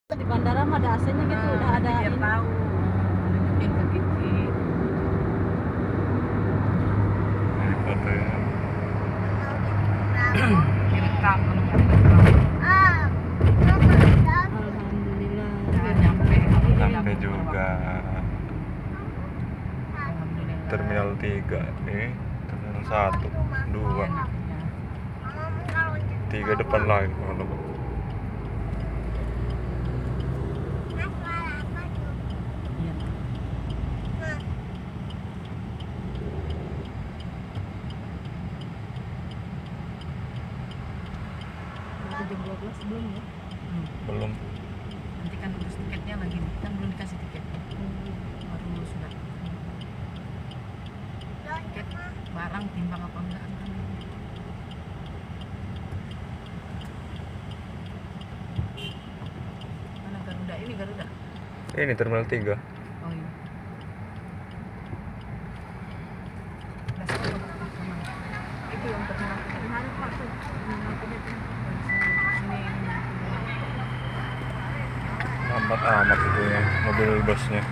Di bandara mah ada AC-nya gitu, udah ada biar ini. tahu nunjukin ke Kiki. Ini fotonya. Direkam kalau nggak direkam. Alhamdulillah. Nah, nyampe Sampai juga Alhamdulillah. Terminal 3 nih, Terminal 1, 2, 3 depan lagi kalau Iya. Jam 12 belum ya? belum. Nanti kan urus tiketnya lagi, kan belum dikasih tiket. Baru sudah. Tiket barang timbang apa enggak? Mana Garuda? Ini Garuda. Ini Terminal 3. Oh iya. Udah sama sama. Itu yang terkenal kemarin Pak tuh. Sini. Lambat amat itu ya mobil busnya.